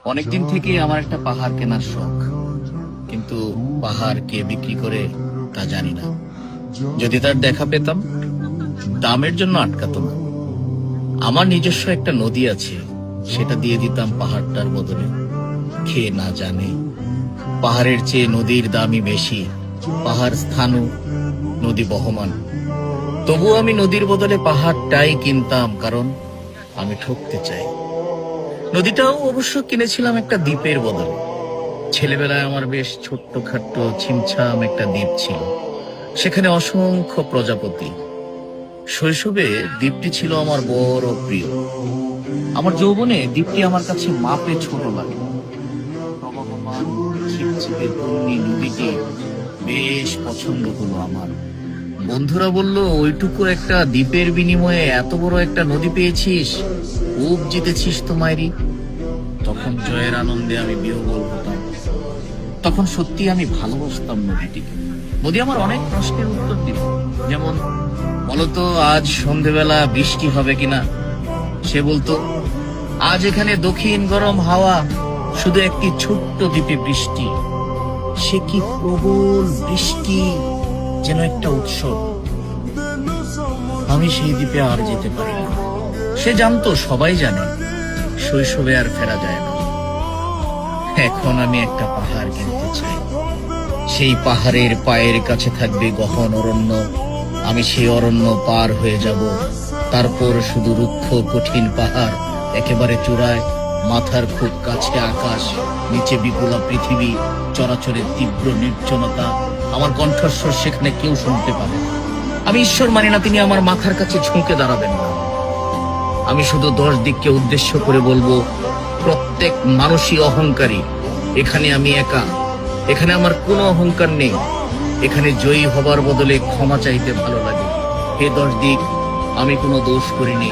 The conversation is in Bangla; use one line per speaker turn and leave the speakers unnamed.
অনেকদিন থেকেই আমার একটা পাহাড় কেনার শখ, কিন্তু পাহাড় কে বিক্রি করে তা জানি না। যদি তার দেখা পেতাম, দামের জন্য আটকাতো না। আমার নিজস্ব একটা নদী আছে, সেটা দিয়ে দিতাম পাহাড়টার বদলে। খেয়ে না জানে পাহাড়ের চেয়ে নদীর দামই বেশি। পাহাড় স্থানু, নদী বহমান। তবু আমি নদীর বদলে পাহাড়টাই কিনতাম, কারণ আমি ঠকতে চাই। নদীটাও অবশ্য কিনেছিলাম একটা দ্বীপের বদলে। ছেলেবেলায় আমার বেশ ছোট্ট খাট্ট ছিমছাম একটা দ্বীপ ছিল, সেখানে অসংখ্য প্রজাপতি। শৈশবে দ্বীপটি ছিল আমার বড় প্রিয়। আমার যৌবনে দ্বীপটি আমার কাছে মাপে ছোট লাগে। প্রবহমান ছিপছিপে তরুণী নদীটি বেশ পছন্দ হলো আমার। বন্ধুরা বলল, ওইটুকু একটা দ্বীপের বিনিময়ে এত বড় একটা নদী পেয়েছিস, খুব জিতেছিস তো মাইরি। তখন জয়ের আনন্দে আমি বিহ্বল হতাম। তখন সত্যি আমি ভালোবাসতাম নদীটিকে। নদী আমার অনেক প্রশ্নের উত্তর দিল, যেমন, বলতো আজ সন্ধেবেলা বৃষ্টি হবে কিনা। সে বলতো, আজ এখানে দক্ষিণ গরম হাওয়া, শুধু একটি ছোট্ট দ্বীপে বৃষ্টি। সে কি প্রবল বৃষ্টি, যেন একটা উৎসব। আমি সেই দ্বীপে আর যেতে পারি না। সে জানতো, সবাই জানে, শৈশবে আর ফেরা যায় না। এখন আমি একটা পাহাড় কিনতে চাই। সেই পাহাড়ের পায়ের কাছে থাকবে গহন অরণ্য। আমি সেই অরণ্য পার হয়ে যাব। তারপর শুধু রুক্ষ কঠিন পাহাড়, একেবারে চূড়ায়, মাথার খুব কাছে আকাশ, নিচে বিপুলা পৃথিবী, চরাচরের তীব্র নির্জনতা। আমার কণ্ঠস্বর সেখানে কেউ শুনতে পাবে না। আমি ঈশ্বর মানি না তিনি আমার মাথার কাছে ঝুঁকে দাঁড়াবেন না। আমি শুধু 10 দিককে উদ্দেশ্য করে বলবো, প্রত্যেক মানুষই অহংকারী। এখানে আমি একা। এখানে আমার কোনো অহংকার নেই। এখানে জয়ী হবার বদলে ক্ষমা চাইতে ভালো লাগে। হে 10 দিক, আমি কোনো দোষ করিনি।